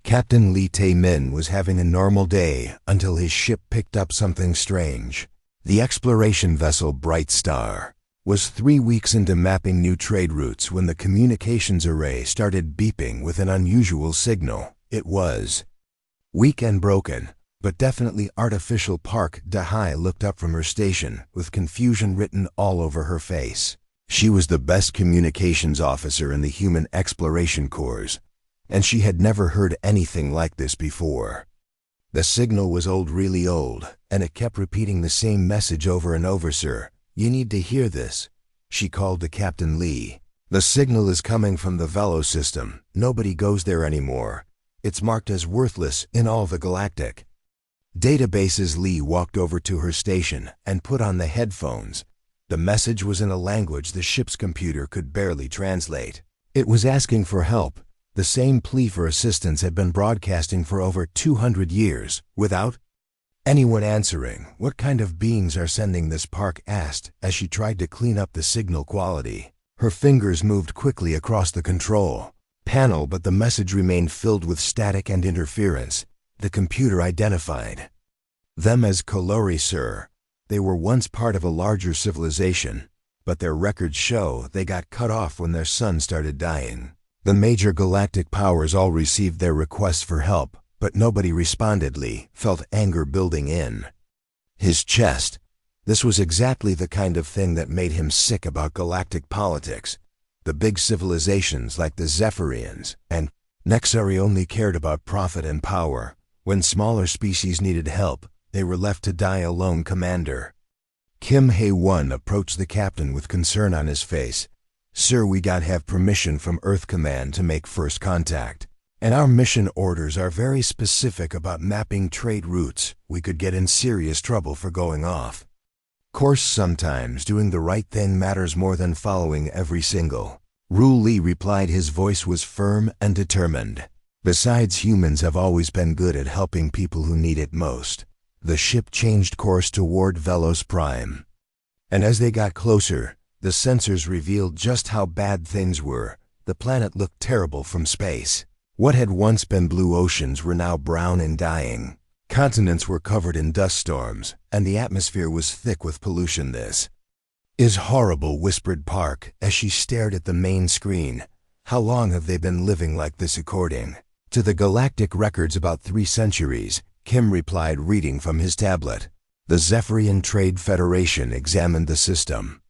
Captain Lee Tae-min was having a normal day until his ship picked up something strange. The exploration vessel Bright Star was 3 weeks into mapping new trade routes when the communications array started beeping with an unusual signal. It was weak and broken, but definitely artificial. Park Da-hai looked up from her station with confusion written all over her face. She was the best communications officer in the Human Exploration Corps, and she had never heard anything like this before. The signal was old, really old, and it kept repeating the same message over and over. "Sir, you need to hear this," she called to Captain Lee. "The signal is coming from the Velo system. Nobody goes there anymore. It's marked as worthless in all the galactic databases." Lee walked over to her station and put on the headphones. The message was in a language the ship's computer could barely translate. It was asking for help. The same plea for assistance had been broadcasting for over 200 years, without anyone answering. "What kind of beings are sending this?" Park asked as she tried to clean up the signal quality. Her fingers moved quickly across the control panel, but the message remained filled with static and interference. The computer identified them as Kolori, sir. They were once part of a larger civilization, but their records show they got cut off when their sun started dying. The major galactic powers all received their requests for help, but nobody responded. Lee felt anger building in his chest. This was exactly the kind of thing that made him sick about galactic politics. The big civilizations like the Zephyrians and Nexari only cared about profit and power. When smaller species needed help, they were left to die alone. Commander Kim Hae-won approached the captain with concern on his face. "Sir, we gotta have permission from Earth Command to make first contact. And our mission orders are very specific about mapping trade routes. We could get in serious trouble for going off course. Sometimes doing the right thing matters more than following every single rule." Lee replied. His voice was firm and determined. "Besides, humans have always been good at helping people who need it most." The ship changed course toward Velos Prime, and as they got closer, the sensors revealed just how bad things were. The planet looked terrible from space. What had once been blue oceans were now brown and dying. Continents were covered in dust storms, and the atmosphere was thick with pollution. "This is horrible," whispered Park as she stared at the main screen. "How long have they been living like this?" "According to the galactic records, about 3 centuries, Kim replied, reading from his tablet. "The Zephyrian Trade Federation examined the system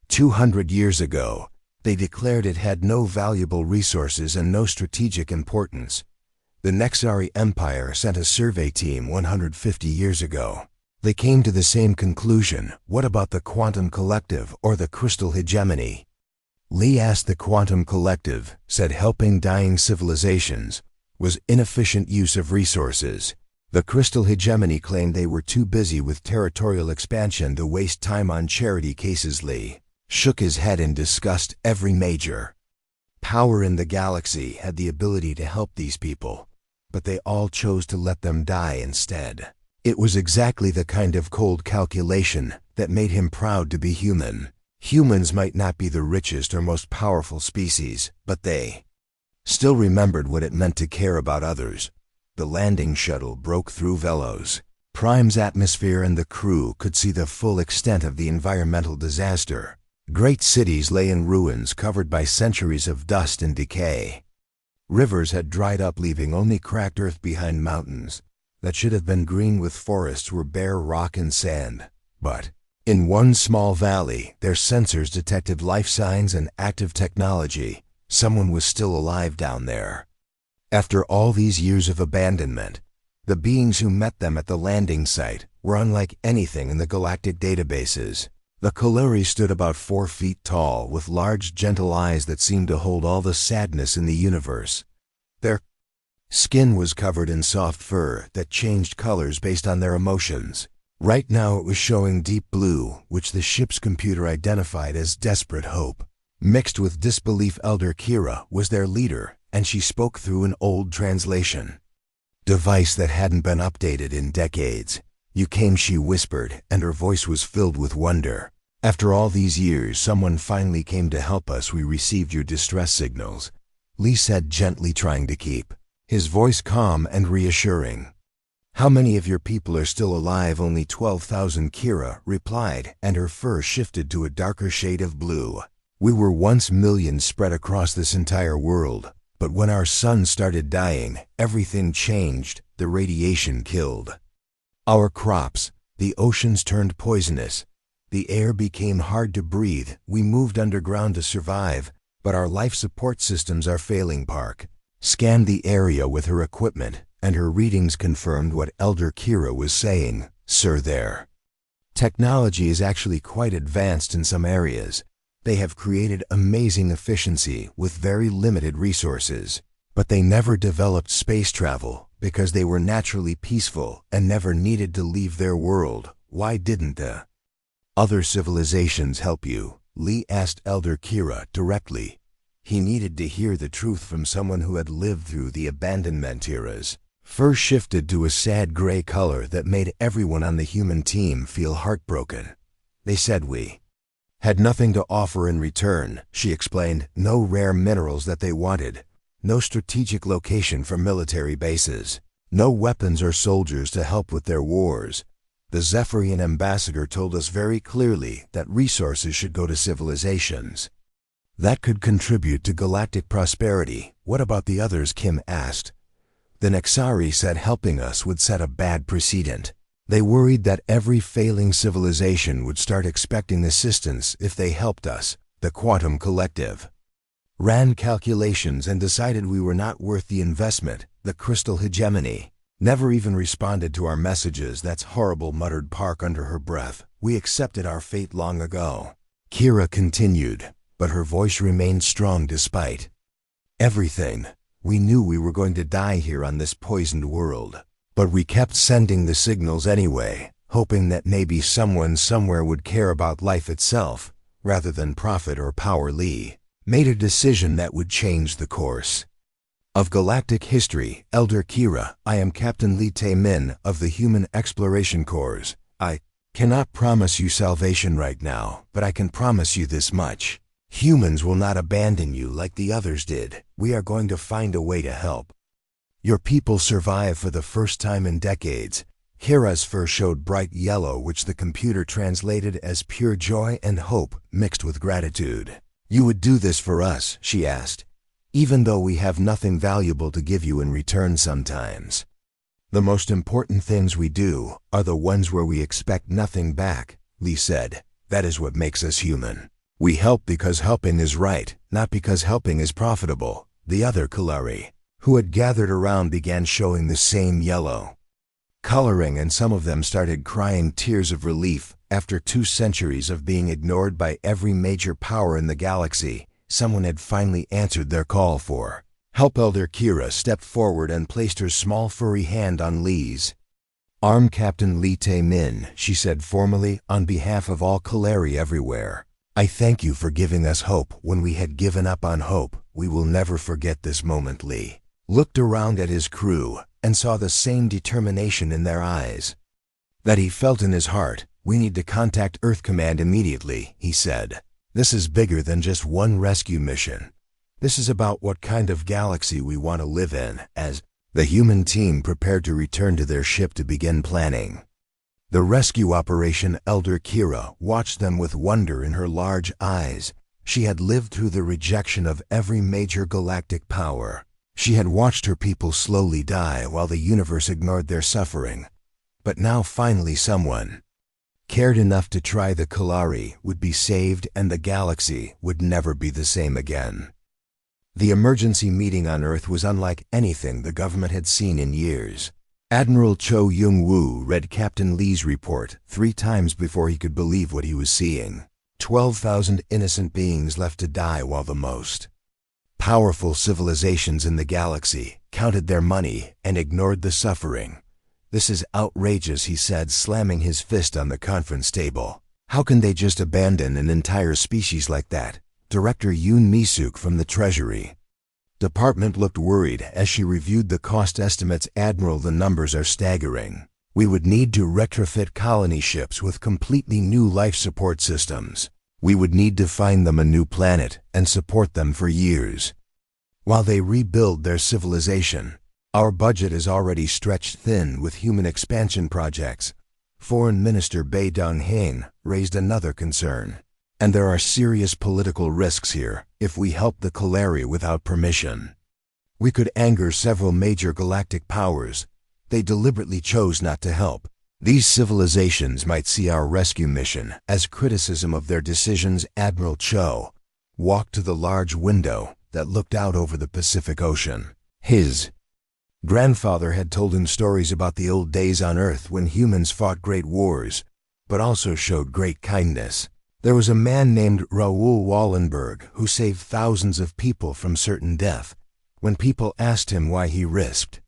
200 years ago. They declared it had no valuable resources and no strategic importance. The Nexari Empire sent a survey team 150 years ago. They came to the same conclusion. What about the Quantum Collective or the Crystal Hegemony?" Lee asked. "The Quantum Collective said helping dying civilizations was inefficient use of resources. The Crystal Hegemony claimed they were too busy with territorial expansion to waste time on charity cases." Lee shook his head in disgust. Every major power in the galaxy had the ability to help these people, but they all chose to let them die instead. It was exactly the kind of cold calculation that made him proud to be human. Humans might not be the richest or most powerful species, but they still remembered what it meant to care about others. The landing shuttle broke through Velos Prime's atmosphere, and the crew could see the full extent of the environmental disaster. Great cities lay in ruins, covered by centuries of dust and decay. Rivers had dried up, leaving only cracked earth behind. Mountains that should have been green with forests were bare rock and sand. But in one small valley, their sensors detected life signs and active technology. Someone was still alive down there. After all these years of abandonment, the beings who met them at the landing site were unlike anything in the galactic databases. The Kolori stood about 4 feet tall, with large, gentle eyes that seemed to hold all the sadness in the universe. Their skin was covered in soft fur that changed colors based on their emotions. Right now it was showing deep blue, which the ship's computer identified as desperate hope. Mixed with disbelief, Elder Kira was their leader, and she spoke through an old translation device that hadn't been updated in decades. "You came," she whispered, and her voice was filled with wonder. "After all these years, someone finally came to help us. We received your distress signals," Lee said gently, trying to keep his voice calm and reassuring. "How many of your people are still alive?" "Only 12,000, Kira replied, and her fur shifted to a darker shade of blue. "We were once millions spread across this entire world, but when our sun started dying, everything changed. The radiation killed our crops, the oceans turned poisonous, the air became hard to breathe. We moved underground to survive, but our life support systems are failing." Park scanned the area with her equipment, and her readings confirmed what Elder Kira was saying. "Sir, their technology is actually quite advanced in some areas. They have created amazing efficiency with very limited resources, but they never developed space travel because they were naturally peaceful and never needed to leave their world. Why didn't the other civilizations help you?" Lee asked Elder Kira directly. He needed to hear the truth from someone who had lived through the abandonment eras. Fur shifted to a sad gray color that made everyone on the human team feel heartbroken. "They said we had nothing to offer in return," she explained. "No rare minerals that they wanted, no strategic location for military bases, no weapons or soldiers to help with their wars. The Zephyrian ambassador told us very clearly that resources should go to civilizations that could contribute to galactic prosperity." "What about the others?" Kim asked. "The Nexari said helping us would set a bad precedent. They worried that every failing civilization would start expecting assistance if they helped us." The Quantum Collective ran calculations and decided we were not worth the investment. The Crystal Hegemony never even responded to our messages. "That's horrible," muttered Park under her breath. "We accepted our fate long ago." Kira continued, but her voice remained strong despite everything. "We knew we were going to die here on this poisoned world, but we kept sending the signals anyway, hoping that maybe someone somewhere would care about life itself rather than profit or power." Lee made a decision that would change the course of galactic history. "Elder Kira, I am Captain Lee Tae-min of the Human Exploration Corps. I cannot promise you salvation right now, but I can promise you this much. Humans will not abandon you like the others did. We are going to find a way to help your people survive." For the first time in decades, Kira's fur showed bright yellow, which the computer translated as pure joy and hope mixed with gratitude. "You would do this for us?" she asked. "Even though we have nothing valuable to give you in return sometimes. The most important things we do are the ones where we expect nothing back," Lee said. "That is what makes us human. We help because helping is right, not because helping is profitable." The other Kalari, who had gathered around, began showing the same yellow coloring, and some of them started crying tears of relief. After 2 centuries of being ignored by every major power in the galaxy, someone had finally answered their call for help. Elder Kira stepped forward and placed her small furry hand on Lee's arm. "Captain Lee Tae-min," she said formally, "on behalf of all Kalari everywhere, I thank you for giving us hope when we had given up on hope. We will never forget this moment." Lee looked around at his crew and saw the same determination in their eyes that he felt in his heart. "We need to contact Earth Command immediately," he said. "This is bigger than just one rescue mission. This is about what kind of galaxy we want to live in." As the human team prepared to return to their ship to begin planning the rescue operation, Elder Kira watched them with wonder in her large eyes. She had lived through the rejection of every major galactic power. She had watched her people slowly die while the universe ignored their suffering. But now finally someone cared enough to try. The Kalari would be saved and the galaxy would never be the same again. The emergency meeting on Earth was unlike anything the government had seen in years. Admiral Cho Young-woo read Captain Lee's report 3 times before he could believe what he was seeing. 12,000 innocent beings left to die while the most powerful civilizations in the galaxy counted their money and ignored the suffering. "This is outrageous," he said, slamming his fist on the conference table. "How can they just abandon an entire species like that?" Director Yoon Mi-suk from the Treasury Department looked worried as she reviewed the cost estimates. "Admiral, the numbers are staggering. We would need to retrofit colony ships with completely new life support systems. We would need to find them a new planet and support them for years while they rebuild their civilization. Our budget is already stretched thin with human expansion projects. Foreign Minister Bai Dong-hain raised another concern. And there are serious political risks here if we help the Kalari without permission. We could anger several major galactic powers. They deliberately chose not to help. These civilizations might see our rescue mission as criticism of their decisions. Admiral Cho walked to the large window that looked out over the Pacific Ocean. His grandfather had told him stories about the old days on Earth when humans fought great wars, but also showed great kindness. There was a man named Raoul Wallenberg who saved thousands of people from certain death. When people asked him why he risked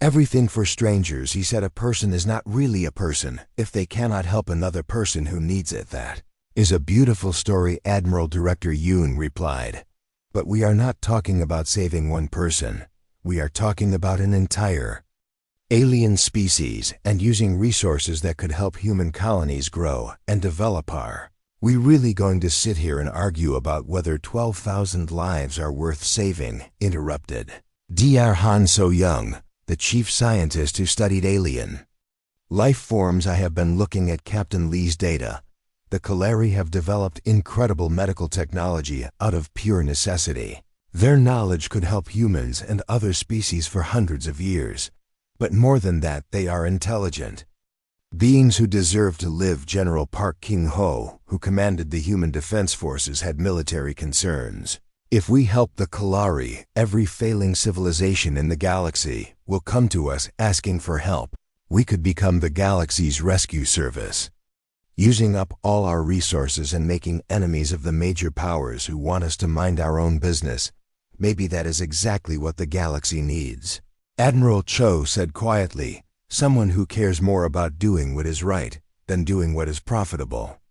everything for strangers, he said a person is not really a person if they cannot help another person who needs it. That is a beautiful story, Admiral Director Yoon replied. But we are not talking about saving one person. We are talking about an entire alien species and using resources that could help human colonies grow and develop. Are we really going to sit here and argue about whether 12,000 lives are worth saving? Interrupted Dr. Han So-young, the chief scientist who studied alien life forms. I have been looking at Captain Lee's data. The Kalari have developed incredible medical technology out of pure necessity. Their knowledge could help humans and other species for hundreds of years. But more than that, they are intelligent beings who deserve to live. General Park King-ho, who commanded the Human Defense Forces, had military concerns. If we help the Kalari, every failing civilization in the galaxy will come to us asking for help. We could become the galaxy's rescue service, using up all our resources and making enemies of the major powers who want us to mind our own business. Maybe that is exactly what the galaxy needs. Admiral Cho said quietly, someone who cares more about doing what is right than doing what is profitable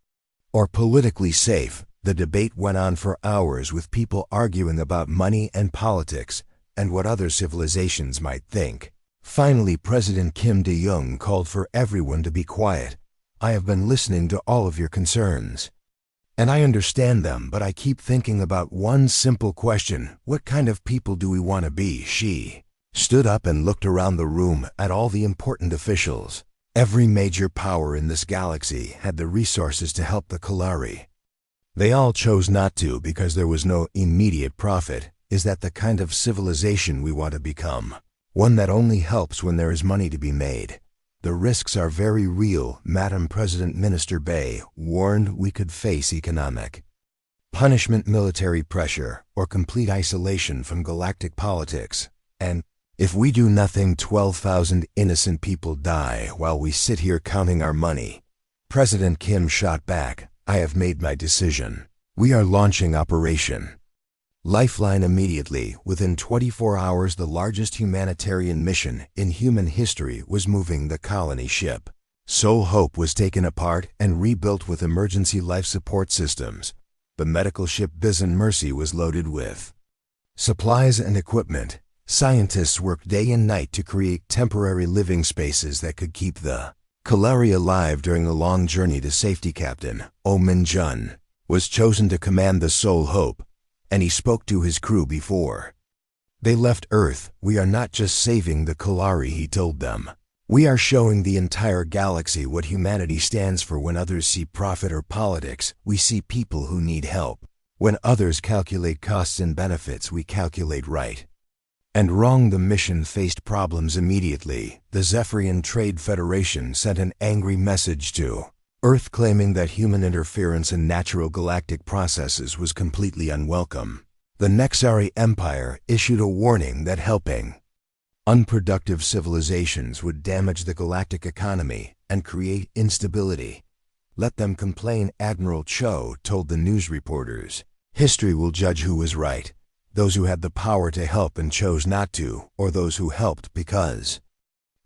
or politically safe. The debate went on for hours with people arguing about money and politics and what other civilizations might think. Finally, President Kim De-young called for everyone to be quiet. I have been listening to all of your concerns, and I understand them, but I keep thinking about one simple question. What kind of people do we want to be? She stood up and looked around the room at all the important officials. Every major power in this galaxy had the resources to help the Kalari. They all chose not to because there was no immediate profit. Is that the kind of civilization we want to become? One that only helps when there is money to be made. The risks are very real. Madam President Minister Bai warned we could face economic punishment, military pressure, or complete isolation from galactic politics. And if we do nothing, 12,000 innocent people die while we sit here counting our money. President Kim shot back, I have made my decision. We are launching Operation Lifeline immediately. Within 24 hours, the largest humanitarian mission in human history was moving the colony ship. Soul Hope was taken apart and rebuilt with emergency life support systems. The medical ship Bizen Mercy was loaded with supplies and equipment. Scientists worked day and night to create temporary living spaces that could keep the Kalari alive during the long journey to safety. Captain Oh Min-jun was chosen to command the Soul Hope, and he spoke to his crew before they left Earth. We are not just saving the Kalari, he told them. We are showing the entire galaxy what humanity stands for. When others see profit or politics, we see people who need help. When others calculate costs and benefits, we calculate right and wrong. The mission faced problems immediately. The Zephyrian Trade Federation sent an angry message to Earth claiming that human interference in natural galactic processes was completely unwelcome. The Nexari Empire issued a warning that helping unproductive civilizations would damage the galactic economy and create instability. Let them complain, Admiral Cho told the news reporters. History will judge who was right. Those who had the power to help and chose not to, or those who helped because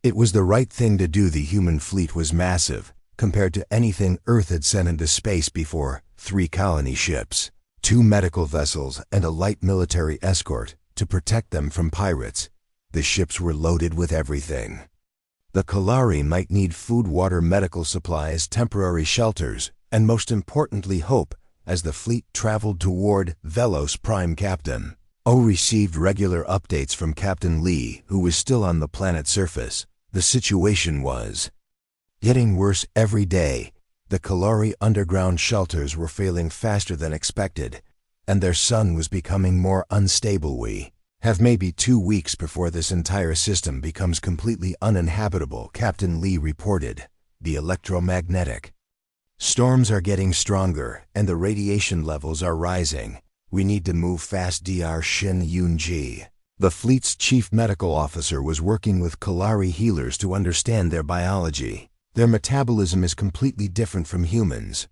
it was the right thing to do. The human fleet was massive, compared to anything Earth had sent into space before. 3 colony ships, 2 medical vessels, and a light military escort to protect them from pirates. The ships were loaded with everything the Kalari might need: food, water, medical supplies, temporary shelters, and most importantly, hope. As the fleet traveled toward Velos Prime, Captain O received regular updates from Captain Lee, who was still on the planet's surface. The situation was getting worse every day. The Kalari underground shelters were failing faster than expected, and their sun was becoming more unstable. We have maybe 2 weeks before this entire system becomes completely uninhabitable, Captain Lee reported. The electromagnetic storms are getting stronger, and the radiation levels are rising. We need to move fast. Dr. Shin Yoon-ji, the fleet's chief medical officer, was working with Kalari healers to understand their biology. Their metabolism is completely different from humans.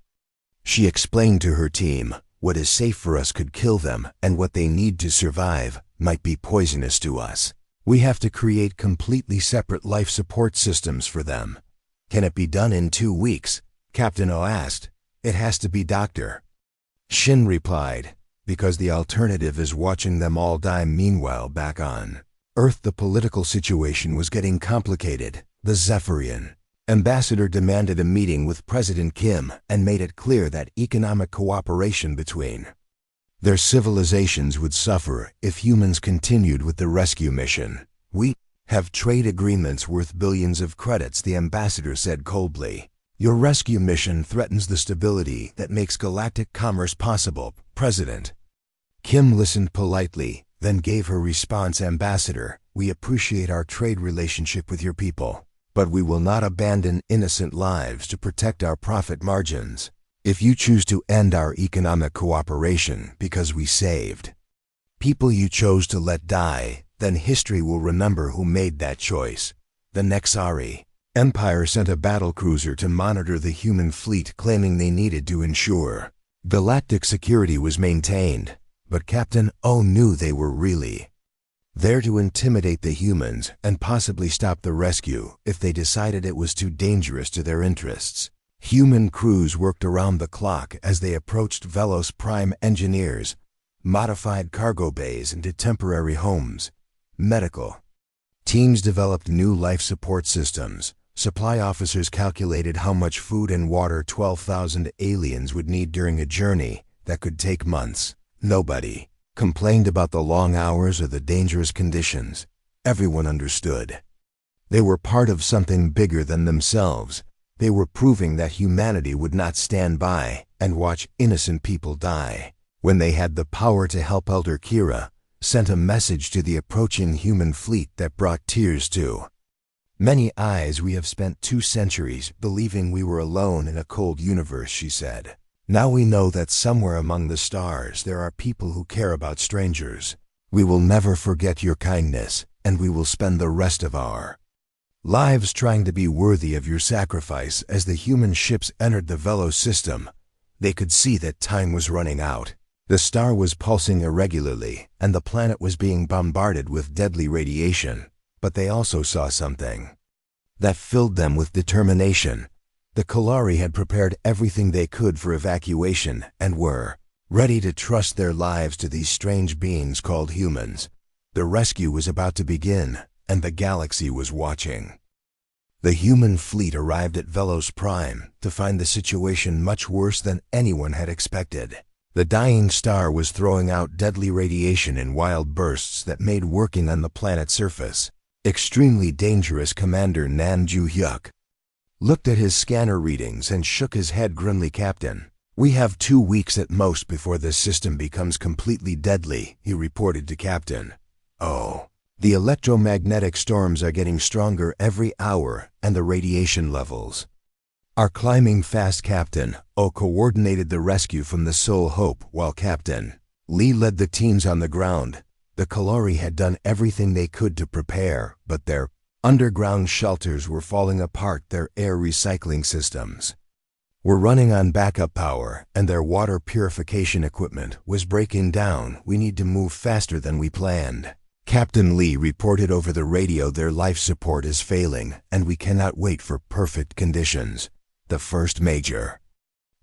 She explained to her team, what is safe for us could kill them, and what they need to survive might be poisonous to us. We have to create completely separate life support systems for them. Can it be done in 2 weeks? Captain O asked. It has to be, Dr. Shin replied, because the alternative is watching them all die. Meanwhile, back on Earth, the political situation was getting complicated. The Zephyrian ambassador demanded a meeting with President Kim and made it clear that economic cooperation between their civilizations would suffer if humans continued with the rescue mission. We have trade agreements worth billions of credits, the ambassador said coldly. Your rescue mission threatens the stability that makes galactic commerce possible. President Kim listened politely, then gave her response. Ambassador, we appreciate our trade relationship with your people, but we will not abandon innocent lives to protect our profit margins. If you choose to end our economic cooperation because we saved people you chose to let die, then history will remember who made that choice. The Nexari Empire sent a battlecruiser to monitor the human fleet, claiming they needed to ensure galactic security was maintained. But Captain O knew they were really there to intimidate the humans and possibly stop the rescue if they decided it was too dangerous to their interests. Human crews worked around the clock as they approached Velos Prime. Engineers modified cargo bays into temporary homes. Medical teams developed new life support systems. Supply officers calculated how much food and water 12,000 aliens would need during a journey that could take months. Nobody complained about the long hours or the dangerous conditions. Everyone understood. They were part of something bigger than themselves. They were proving that humanity would not stand by and watch innocent people die. When they had the power to help, Elder Kira sent a message to the approaching human fleet that brought tears to many eyes. We have spent 2 centuries believing we were alone in a cold universe, she said. Now we know that somewhere among the stars there are people who care about strangers. We will never forget your kindness, and we will spend the rest of our lives trying to be worthy of your sacrifice. As the human ships entered the Velos system, they could see that time was running out. The star was pulsing irregularly, and the planet was being bombarded with deadly radiation. But they also saw something that filled them with determination. The Kalari had prepared everything they could for evacuation and were ready to trust their lives to these strange beings called humans. The rescue was about to begin, and the galaxy was watching. The human fleet arrived at Velos Prime to find the situation much worse than anyone had expected. The dying star was throwing out deadly radiation in wild bursts that made working on the planet's surface extremely dangerous. Commander Nan Ju-hyuk looked at his scanner readings and shook his head grimly. Captain, we have 2 weeks at most before this system becomes completely deadly, he reported to Captain O. The electromagnetic storms are getting stronger every hour, and the radiation levels are climbing fast. Captain O coordinated the rescue from the Sole Hope, while Captain Lee led the teams on the ground. The Kalari had done everything they could to prepare, but their underground shelters were falling apart. Their air recycling systems were running on backup power, and their water purification equipment was breaking down. We need to move faster than we planned. Captain Lee reported over the radio, their life support is failing, and we cannot wait for perfect conditions. The first major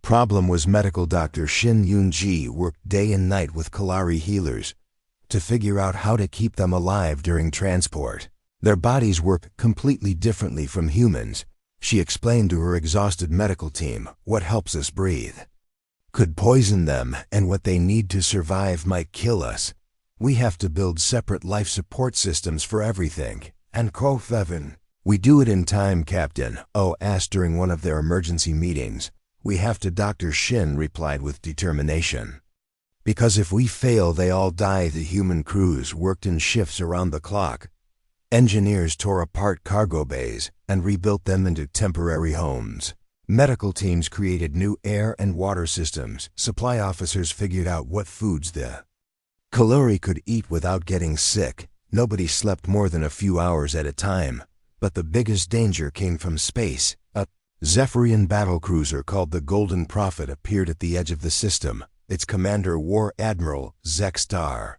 problem was medical. Dr. Shin Yoon-ji worked day and night with Kalari healers to figure out how to keep them alive during transport. Their bodies work completely differently from humans. She explained to her exhausted medical team what helps us breathe could poison them, and what they need to survive might kill us. We have to build separate life support systems for everything. And Evan, we do it in time, Captain O asked during one of their emergency meetings. We have to, Dr. Shin replied with determination. Because if we fail, they all die. The human crews worked in shifts around the clock. Engineers tore apart cargo bays and rebuilt them into temporary homes. Medical teams created new air and water systems. Supply officers figured out what foods the Kaluri could eat without getting sick. Nobody slept more than a few hours at a time. But the biggest danger came from space. A Zephyrian battlecruiser called the Golden Prophet appeared at the edge of the system. Its commander, War Admiral Zexstar,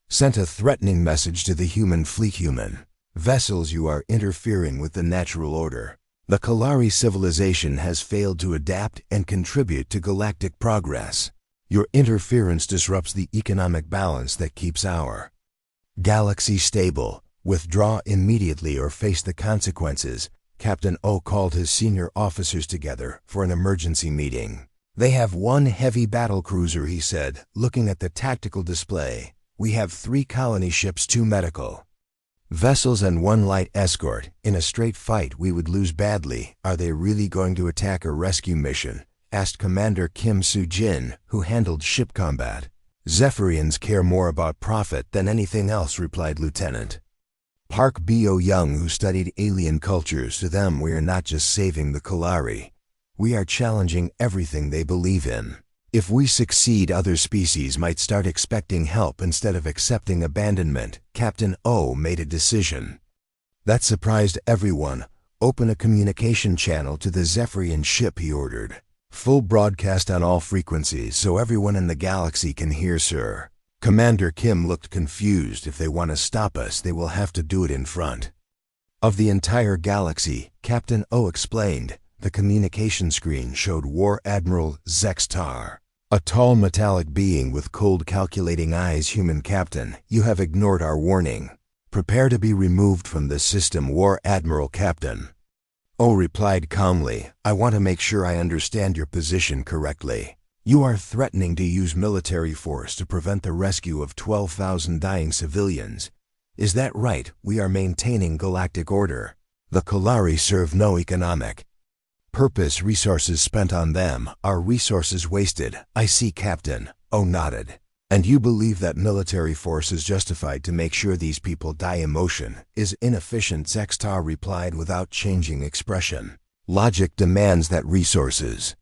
sent a threatening message to the human fleet. Human vessels, you are interfering with the natural order. The Kalari civilization has failed to adapt and contribute to galactic progress. Your interference disrupts the economic balance that keeps our galaxy stable. Withdraw immediately or face the consequences. Captain O called his senior officers together for an emergency meeting. They have one heavy battlecruiser, he said, looking at the tactical display. We have 3 colony ships, 2 medical vessels, and 1 light escort. In a straight fight, we would lose badly. Are they really going to attack a rescue mission? Asked Commander Kim Soo-jin, who handled ship combat. Zephyrians care more about profit than anything else, replied Lieutenant Park Bo-young, who studied alien cultures. To them, we are not just saving the Kalari. We are challenging everything they believe in. If we succeed, other species might start expecting help instead of accepting abandonment. Captain O made a decision that surprised everyone. Open a communication channel to the Zephyrian ship, he ordered. Full broadcast on all frequencies so everyone in the galaxy can hear, sir. Commander Kim looked confused. If they want to stop us, they will have to do it in front of the entire galaxy, Captain O explained. The communication screen showed War Admiral Zexstar, a tall metallic being with cold calculating eyes. Human captain, you have ignored our warning. Prepare to be removed from this system, War Admiral. Captain O replied calmly, I want to make sure I understand your position correctly. You are threatening to use military force to prevent the rescue of 12,000 dying civilians. Is that right? We are maintaining galactic order. The Kalari serve no economic purpose. Resources spent on them are resources wasted. I see, Captain O nodded. And you believe that military force is justified to make sure these people die? Emotion is inefficient, Zexstar replied without changing expression. Logic demands that resources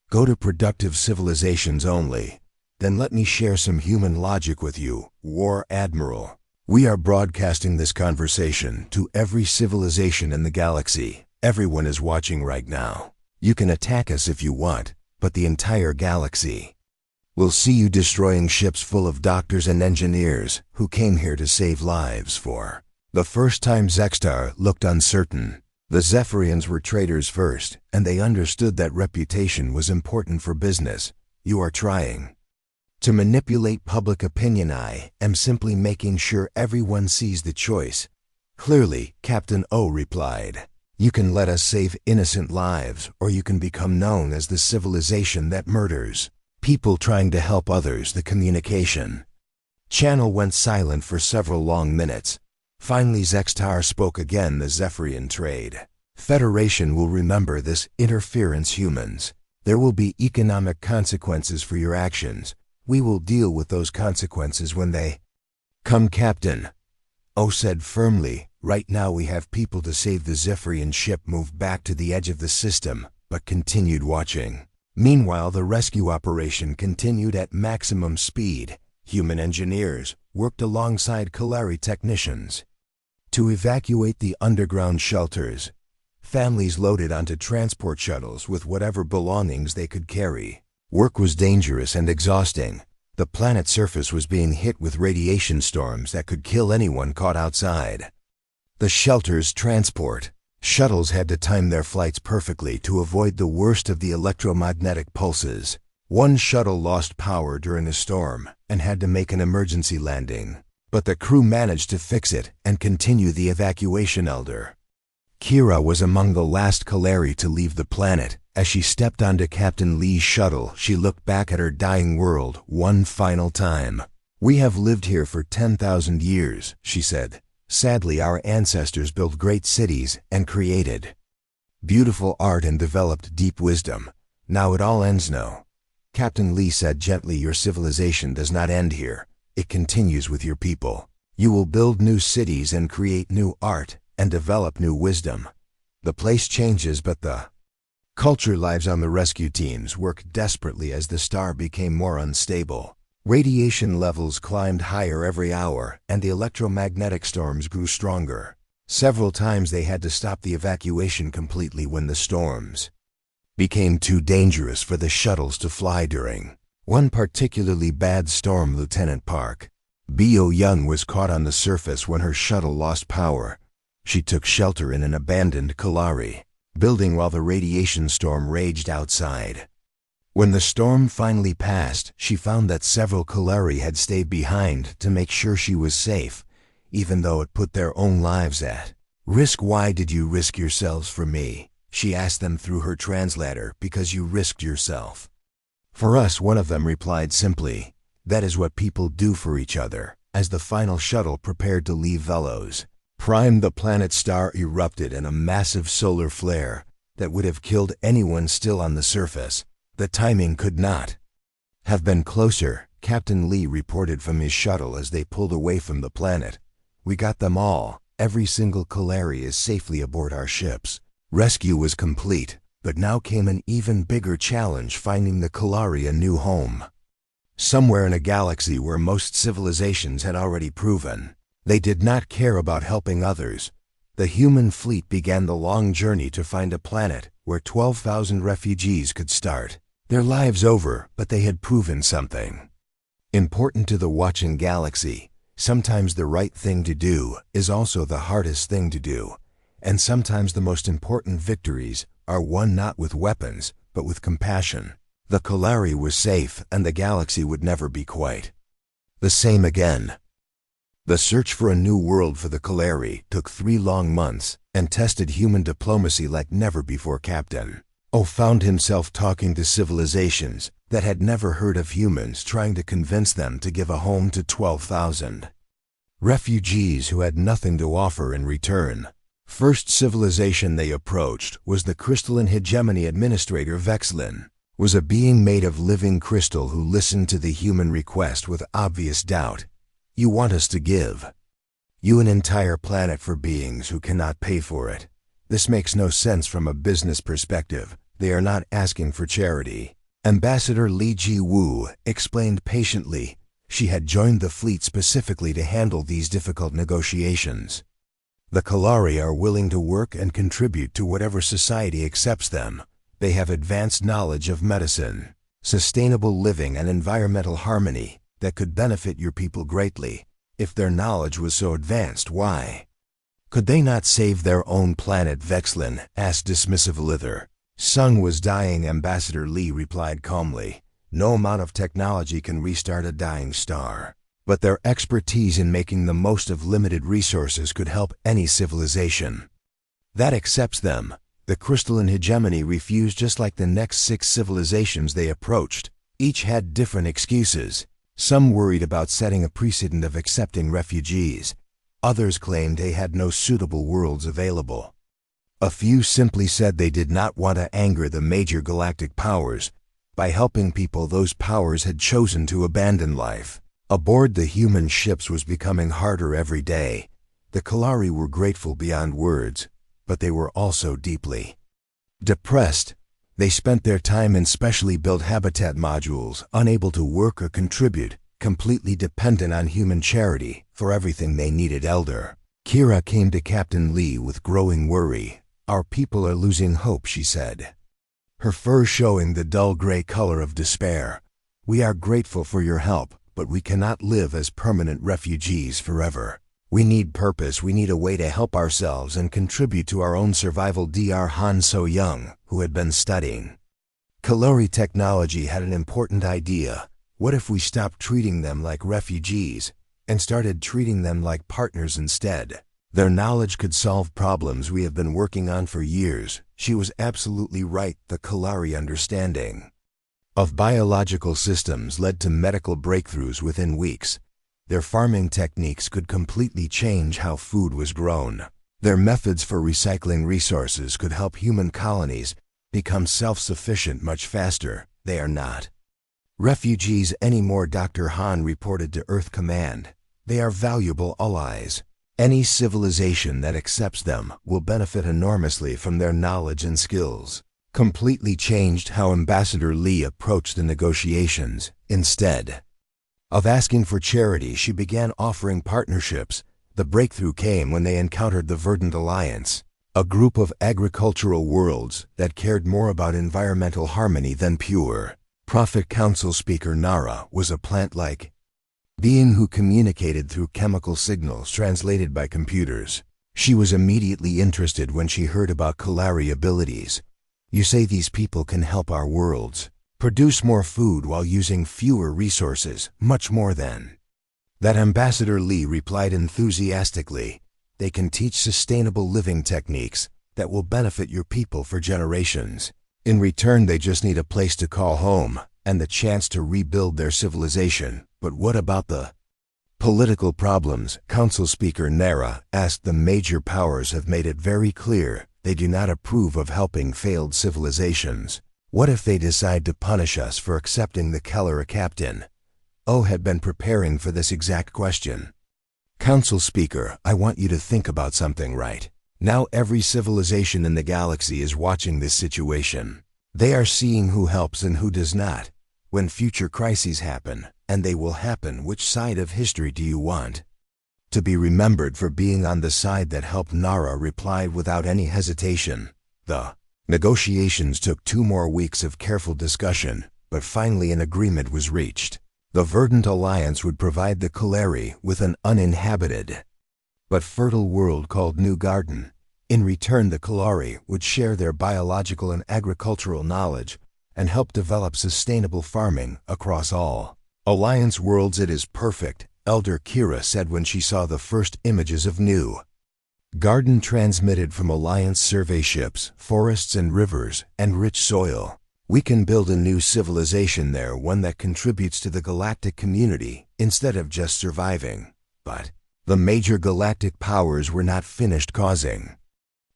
go to productive civilizations only. Then let me share some human logic with you, War Admiral. We are broadcasting this conversation to every civilization in the galaxy. Everyone is watching right now. You can attack us if you want, but the entire galaxy will see you destroying ships full of doctors and engineers who came here to save lives. For the first time, Zexstar looked uncertain. The Zephyrians were traders first, and they understood that reputation was important for business. You are trying to manipulate public opinion. I am simply making sure everyone sees the choice clearly, Captain O replied. You can let us save innocent lives, or you can become known as the civilization that murders people trying to help others. The communication channel went silent for several long minutes. Finally, Zexstar spoke again. The Zephyrian Trade Federation will remember this interference. Humans, there will be economic consequences for your actions. We will deal with those consequences when they come, Captain O said firmly. Right now we have people to save. The Zephyrian ship moved back to the edge of the system, but continued watching. Meanwhile, the rescue operation continued at maximum speed. Human engineers worked alongside Kalari technicians to evacuate the underground shelters. Families loaded onto transport shuttles with whatever belongings they could carry. Work was dangerous and exhausting. The planet's surface was being hit with radiation storms that could kill anyone caught outside. The shelter's transport shuttles had to time their flights perfectly to avoid the worst of the electromagnetic pulses. One shuttle lost power during a storm and had to make an emergency landing, but the crew managed to fix it and continue the evacuation. Elder Kira was among the last Kalari to leave the planet. As she stepped onto Captain Lee's shuttle, she looked back at her dying world one final time. "We have lived here for 10,000 years," she said. "Sadly, our ancestors built great cities and created beautiful art and developed deep wisdom. Now it all ends now." Captain Lee said gently, "Your civilization does not end here. It continues with your people. You will build new cities and create new art and develop new wisdom. The place changes, but the culture lives on." The rescue teams worked desperately as the star became more unstable. Radiation levels climbed higher every hour, and the electromagnetic storms grew stronger. Several times they had to stop the evacuation completely when the storms became too dangerous for the shuttles to fly during one particularly bad storm. Lieutenant Park Bo Young was caught on the surface when her shuttle lost power. She took shelter in an abandoned Kalari building while the radiation storm raged outside. When the storm finally passed, she found that several Kalari had stayed behind to make sure she was safe, even though it put their own lives at risk. "Why did you risk yourselves for me?" she asked them through her translator. "Because you risked yourself for us," one of them replied simply. "That is what people do for each other." As the final shuttle prepared to leave Velos Prime, the planet star erupted in a massive solar flare that would have killed anyone still on the surface. The timing could not have been closer, Captain Lee reported from his shuttle as they pulled away from the planet. "We got them all. Every single Kalari is safely aboard our ships." Rescue was complete, but now came an even bigger challenge: finding the Kalari a new home. Somewhere in a galaxy where most civilizations had already proven they did not care about helping others, the human fleet began the long journey to find a planet where 12,000 refugees could start their lives over, but they had proven something important to the watching galaxy. Sometimes the right thing to do is also the hardest thing to do, and sometimes the most important victories are won not with weapons, but with compassion. The Kalari was safe, and the galaxy would never be quite the same again. The search for a new world for the Kalari took 3 long months and tested human diplomacy like never before. Captain O found himself talking to civilizations that had never heard of humans, trying to convince them to give a home to 12,000 refugees who had nothing to offer in return. First civilization they approached was the crystalline hegemony administrator. Vexlin was a being made of living crystal who listened to the human request with obvious doubt. "You want us to give you an entire planet for beings who cannot pay for it? This makes no sense from a business perspective. They are not asking for charity." Ambassador Li Ji-woo explained patiently. She had joined the fleet specifically to handle these difficult negotiations. The Kalari are willing to work and contribute to whatever society accepts them. They have advanced knowledge of medicine, sustainable living, and environmental harmony that could benefit your people greatly. If their knowledge was so advanced, why could they not save their own planet? Vexlin asked dismissive. Lither Sung was dying, Ambassador Lee replied calmly. No amount of technology can restart a dying star, but their expertise in making the most of limited resources could help any civilization that accepts them. The crystalline hegemony refused, just like the next 6 civilizations they approached. Each had different excuses. Some worried about setting a precedent of accepting refugees. Others claimed they had no suitable worlds available. A few simply said they did not want to anger the major galactic powers by helping people those powers had chosen to abandon life. Aboard the human ships was becoming harder every day. The Kalari were grateful beyond words, but they were also deeply depressed. They spent their time in specially built habitat modules, unable to work or contribute, completely dependent on human charity for everything they needed. Elder Kira came to Captain Lee with growing worry. "Our people are losing hope," she said, her fur showing the dull gray color of despair. "We are grateful for your help, but we cannot live as permanent refugees forever. We need purpose. We need a way to help ourselves and contribute to our own survival." Dr. Han So-young, who had been studying Kalari technology, had an important idea. What if we stopped treating them like refugees and started treating them like partners instead? Their knowledge could solve problems we have been working on for years. She was absolutely right. The Kalari understanding of biological systems led to medical breakthroughs within weeks. Their farming techniques could completely change how food was grown. Their methods for recycling resources could help human colonies become self-sufficient much faster. They are not refugees anymore, Dr. Han reported to Earth Command. They are valuable allies. Any civilization that accepts them will benefit enormously from their knowledge and skills. Completely changed how Ambassador Lee approached the negotiations. Instead of asking for charity, she began offering partnerships. The breakthrough came when they encountered the Verdant Alliance, a group of agricultural worlds that cared more about environmental harmony than pure profit. Council Speaker Nara was a plant-like being who communicated through chemical signals translated by computers. She was immediately interested when she heard about Kalari abilities. You say these people can help our worlds produce more food while using fewer resources, much more than that. Ambassador Lee replied enthusiastically. They can teach sustainable living techniques that will benefit your people for generations. In return, they just need a place to call home and the chance to rebuild their civilization. But what about the political problems? Council Speaker Nara asked. The major powers have made it very clear they do not approve of helping failed civilizations. What if they decide to punish us for accepting the Keller? Captain O had been preparing for this exact question. Council Speaker, I want you to think about something right now. Every civilization in the galaxy is watching this situation. They are seeing who helps and who does not. When future crises happen, and they will happen, which side of history do you want to be remembered for being on the side that helped? Nara replied without any hesitation. The negotiations took 2 more weeks of careful discussion, but finally an agreement was reached. The Verdant Alliance would provide the Kalari with an uninhabited but fertile world called New Garden. In return, the Kalari would share their biological and agricultural knowledge and help develop sustainable farming across all Alliance worlds. It is perfect, Elder Kira said when she saw the first images of New Garden transmitted from Alliance survey ships, forests and rivers, and rich soil. We can build a new civilization there, one that contributes to the galactic community instead of just surviving. But the major galactic powers were not finished causing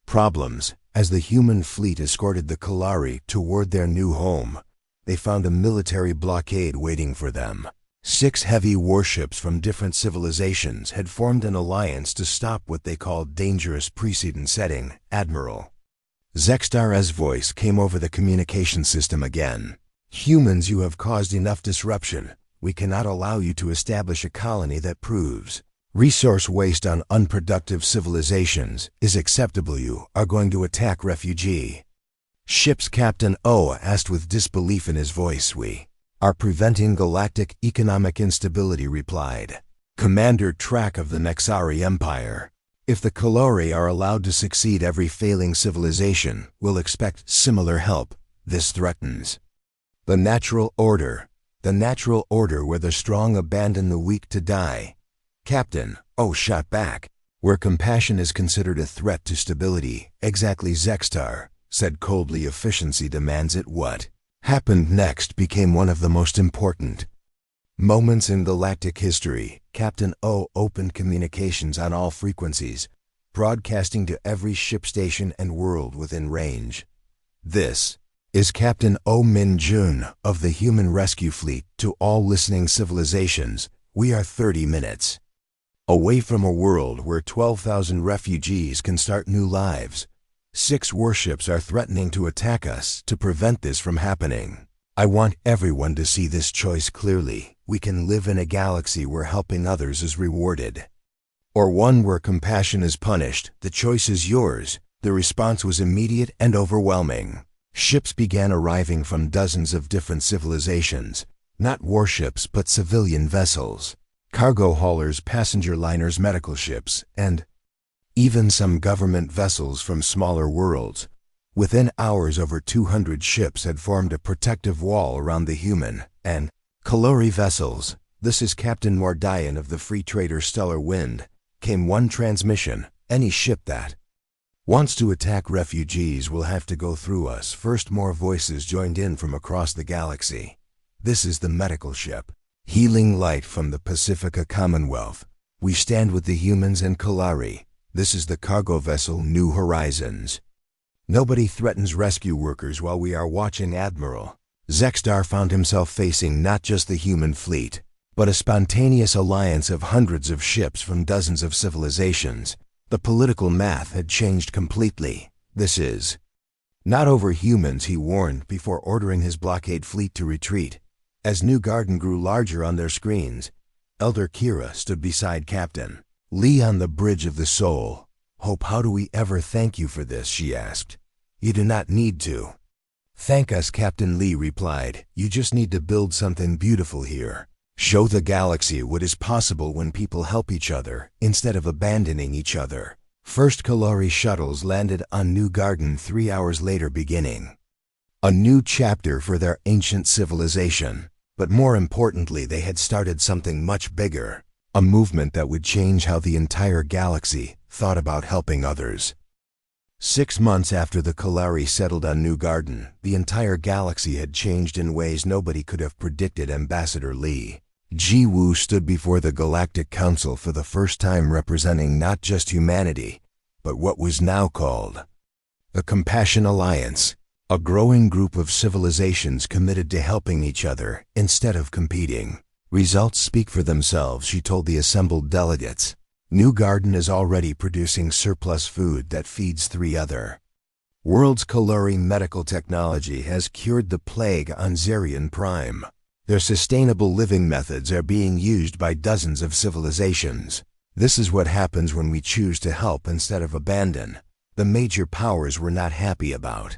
problems. As the human fleet escorted the Kalari toward their new home, they found a military blockade waiting for them. 6 heavy warships from different civilizations had formed an alliance to stop what they called dangerous precedent setting. Admiral Zextar's voice came over the communication system again. Humans, you have caused enough disruption. We cannot allow you to establish a colony that proves resource waste on unproductive civilizations is acceptable. You are going to attack refugee ships? Captain O asked with disbelief in his voice. We are preventing galactic economic instability, replied Commander Track of the Nexari Empire. If the Kalori are allowed to succeed, every failing civilization will expect similar help. This threatens the natural order where the strong abandon the weak to die. Captain O shot back. Where compassion is considered a threat to stability. Exactly, Zextar said coldly. Efficiency demands it. What happened next became one of the most important moments in galactic history. Captain O opened communications on all frequencies, broadcasting to every ship station and world within range. This is Captain O Min Jun of the Human Rescue Fleet. To all listening civilizations, we are 30 minutes away from a world where 12,000 refugees can start new lives. 6 warships are threatening to attack us. To prevent this from happening, I want everyone to see this choice clearly. We can live in a galaxy where helping others is rewarded, or one where compassion is punished. The choice is yours. The response was immediate and overwhelming. Ships began arriving from dozens of different civilizations, not warships but civilian vessels, cargo haulers, passenger liners, medical ships, and even some government vessels from smaller worlds. Within hours, over 200 ships had formed a protective wall around the human and Kalori vessels. This is Captain Mordian of the Free Trader Stellar Wind. Came one transmission. Any ship that wants to attack refugees will have to go through us first. More voices joined in from across the galaxy. This is the medical ship. Healing light from the Pacifica Commonwealth. We stand with the humans and Kalari. This is the cargo vessel New Horizons. Nobody threatens rescue workers while we are watching, Admiral. Zexstar found himself facing not just the human fleet, but a spontaneous alliance of hundreds of ships from dozens of civilizations. The political math had changed completely. This is not over humans, he warned before ordering his blockade fleet to retreat. As New Garden grew larger on their screens, Elder Kira stood beside Captain Lee on the bridge of the soul. Hope, how do we ever thank you for this? She asked. You do not need to thank us, Captain Lee replied. You just need to build something beautiful here. Show the galaxy what is possible when people help each other instead of abandoning each other. First Kalari shuttles landed on New Garden 3 hours later, beginning a new chapter for their ancient civilization. But more importantly, they had started something much bigger, a movement that would change how the entire galaxy thought about helping others. 6 months after the Kalari settled on New Garden, the entire galaxy had changed in ways nobody could have predicted. Ambassador Lee Ji-woo stood before the Galactic Council for the first time, representing not just humanity, but what was now called the Compassion Alliance, a growing group of civilizations committed to helping each other instead of competing. Results speak for themselves, she told the assembled delegates. New Garden is already producing surplus food that feeds 3 other worlds. Kalari medical technology has cured the plague on Zerion Prime. Their sustainable living methods are being used by dozens of civilizations. This is what happens when we choose to help instead of abandon. The major powers were not happy about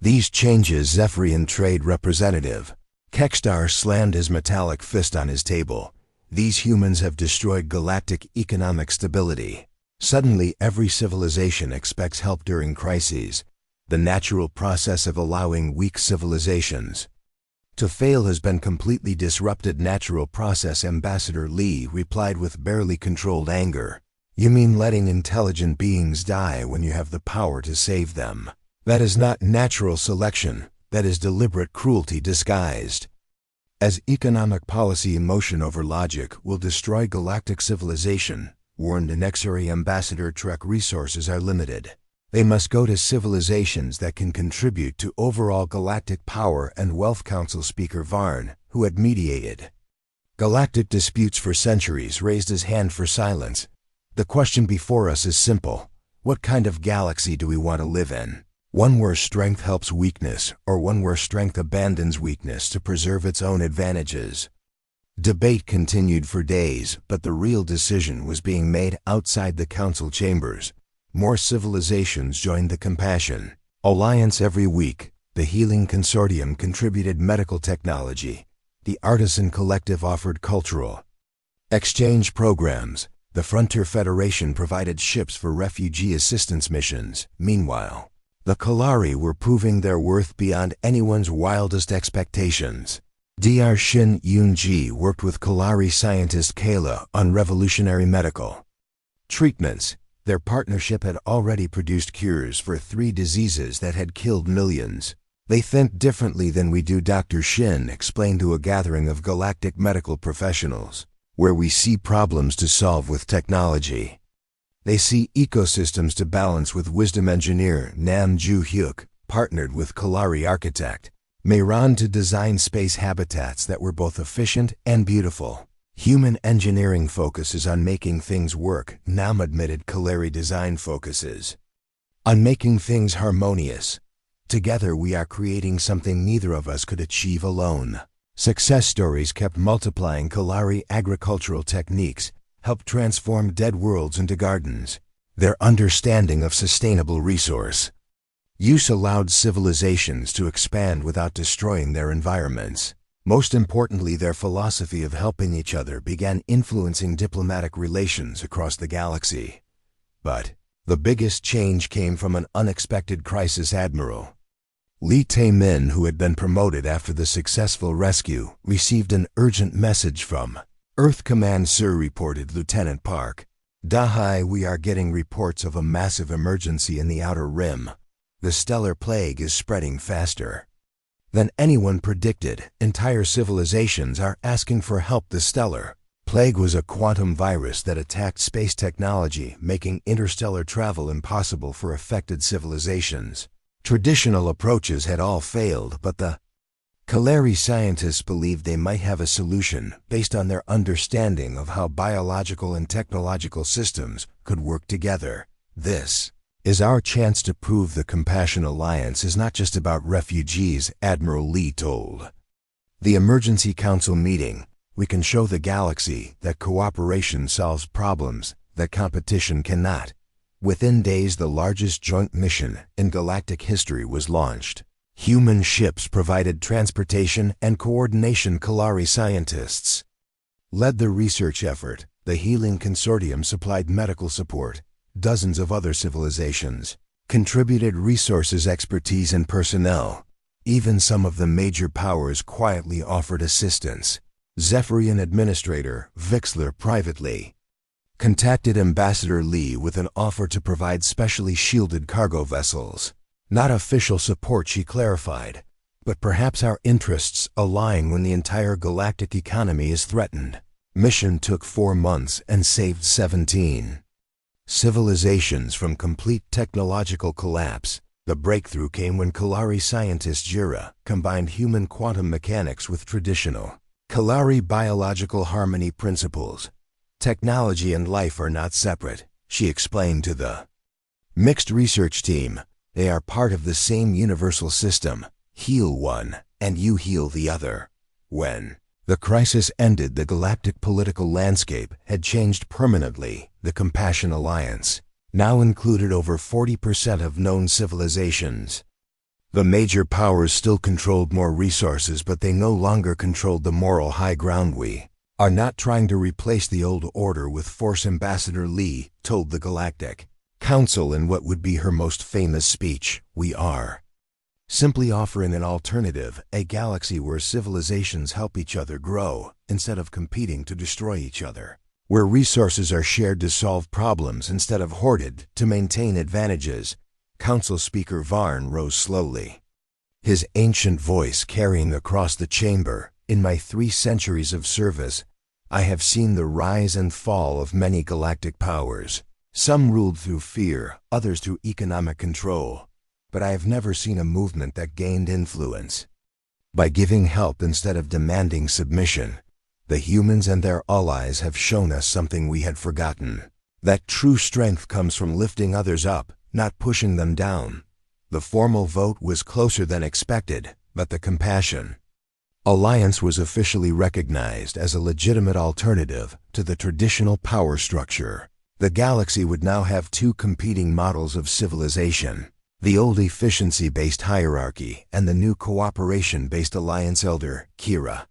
these changes. Zephyrian Trade Representative Kekstar slammed his metallic fist on his table. These humans have destroyed galactic economic stability. Suddenly, every civilization expects help during crises. The natural process of allowing weak civilizations to fail has been completely disrupted. Natural process, Ambassador Lee replied with barely controlled anger. You mean letting intelligent beings die when you have the power to save them? That is not natural selection. That is deliberate cruelty disguised as economic policy. Emotion over logic will destroy galactic civilization, warned Nexuri Ambassador. Trek resources are limited. They must go to civilizations that can contribute to overall galactic power and wealth. Council Speaker Varn, who had mediated galactic disputes for centuries, raised his hand for silence. The question before us is simple. What kind of galaxy do we want to live in? One where strength helps weakness, or one where strength abandons weakness to preserve its own advantages? Debate continued for days, but the real decision was being made outside the council chambers. More civilizations joined the Compassion Alliance every week. The Healing Consortium contributed medical technology. The Artisan Collective offered cultural exchange programs. The Frontier Federation provided ships for refugee assistance missions. Meanwhile, the Kalari were proving their worth beyond anyone's wildest expectations. Dr. Shin Yoon-ji worked with Kalari scientist Kayla on revolutionary medical treatments. Their partnership had already produced cures for 3 diseases that had killed millions. They think differently than we do, Dr. Shin explained to a gathering of galactic medical professionals. Where we see problems to solve with technology, they see ecosystems to balance with wisdom. Engineer Nam Ju-hyuk partnered with Kalari architect Mayron to design space habitats that were both efficient and beautiful. Human engineering focuses on making things work. Nam admitted Kalari design focuses on making things harmonious. Together we are creating something neither of us could achieve alone. Success stories kept multiplying. Kalari agricultural techniques helped transform dead worlds into gardens. Their understanding of sustainable resource use allowed civilizations to expand without destroying their environments. Most importantly, their philosophy of helping each other began influencing diplomatic relations across the galaxy. But the biggest change came from an unexpected crisis. Admiral Lee Tae-min, who had been promoted after the successful rescue, received an urgent message from Earth Command. Sir, reported Lieutenant Park. Dahai, we are getting reports of a massive emergency in the Outer Rim. The stellar plague is spreading faster than anyone predicted. Entire civilizations are asking for help. The stellar plague was a quantum virus that attacked space technology, making interstellar travel impossible for affected civilizations. Traditional approaches had all failed, but the HFY scientists believed they might have a solution based on their understanding of how biological and technological systems could work together. This is our chance to prove the Compassion Alliance is not just about refugees, Admiral Lee told the Emergency Council meeting. We can show the galaxy that cooperation solves problems that competition cannot. Within days, the largest joint mission in galactic history was launched. Human ships provided transportation and coordination. HFY scientists led the research effort. The Healing Consortium supplied medical support. Dozens of other civilizations contributed resources, expertise, and personnel. Even some of the major powers quietly offered assistance. Zephyrian Administrator Vixler privately contacted Ambassador Lee with an offer to provide specially shielded cargo vessels. Not official support, she clarified, but perhaps our interests align when the entire galactic economy is threatened. Mission took 4 months and saved 17 civilizations from complete technological collapse. The breakthrough came when HFY scientist Jira combined human quantum mechanics with traditional HFY biological harmony principles. Technology and life are not separate, she explained to the mixed research team. They are part of the same universal system. Heal one, and you heal the other. When the crisis ended, the galactic political landscape had changed permanently. The Compassion Alliance now included over 40% of known civilizations. The major powers still controlled more resources, but they no longer controlled the moral high ground. We are not trying to replace the old order with force, Ambassador Lee told the Galactic Council in what would be her most famous speech. We are simply offering an alternative, a galaxy where civilizations help each other grow instead of competing to destroy each other, where resources are shared to solve problems instead of hoarded to maintain advantages. Council Speaker Varn rose slowly, his ancient voice carrying across the chamber. In my 3 centuries of service, I have seen the rise and fall of many galactic powers. Some ruled through fear, others through economic control. But I have never seen a movement that gained influence by giving help instead of demanding submission. The humans and their allies have shown us something we had forgotten. That true strength comes from lifting others up, not pushing them down. The formal vote was closer than expected, but the Compassion Alliance was officially recognized as a legitimate alternative to the traditional power structure. The galaxy would now have 2 competing models of civilization: the old efficiency-based hierarchy and the new cooperation-based alliance. Elder Kira,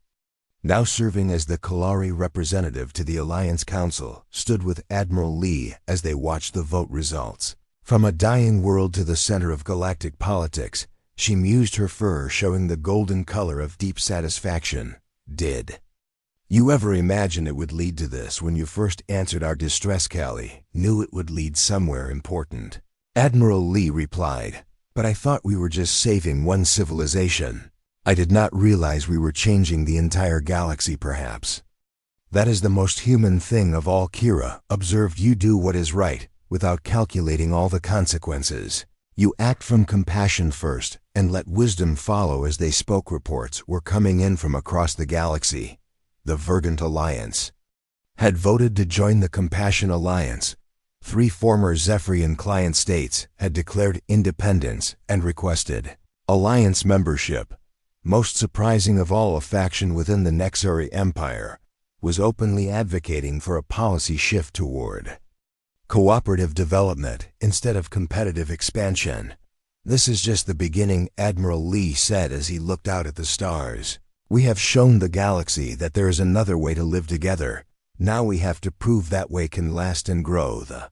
now serving as the HFY representative to the Alliance Council, stood with Admiral Lee as they watched the vote results. From a dying world to the center of galactic politics, she mused, her fur showing the golden color of deep satisfaction. Did you ever imagine it would lead to this? When you first answered our distress, Callie knew it would lead somewhere important. Admiral Lee replied, but I thought we were just saving one civilization. I did not realize we were changing the entire galaxy. Perhaps that is the most human thing of all. Kira observed, you do what is right without calculating all the consequences. You act from compassion first and let wisdom follow. As they spoke, reports were coming in from across the galaxy. The Verdant Alliance had voted to join the Compassion Alliance. 3 former Zephyrian client states had declared independence and requested alliance membership. Most surprising of all, a faction within the Nexari Empire was openly advocating for a policy shift toward cooperative development instead of competitive expansion. This is just the beginning, Admiral Lee said as he looked out at the stars. We have shown the galaxy that there is another way to live together. Now we have to prove that way can last and grow. The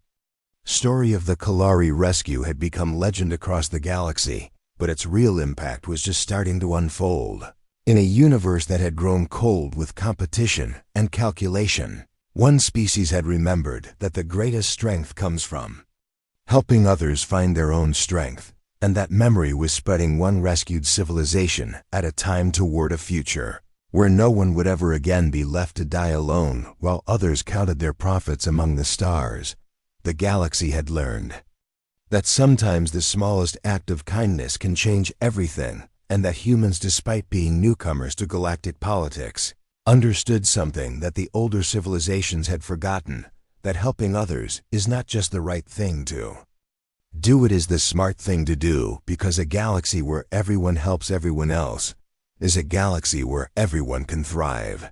story of the HFY rescue had become legend across the galaxy, but its real impact was just starting to unfold. In a universe that had grown cold with competition and calculation, one species had remembered that the greatest strength comes from helping others find their own strength. and that memory was spreading one rescued civilization at a time toward a future where no one would ever again be left to die alone while others counted their profits among the stars. The galaxy had learned that sometimes the smallest act of kindness can change everything, and that humans, despite being newcomers to galactic politics, understood something that the older civilizations had forgotten, that helping others is not just the right thing to do. It is the smart thing to do, because a galaxy where everyone helps everyone else is a galaxy where everyone can thrive.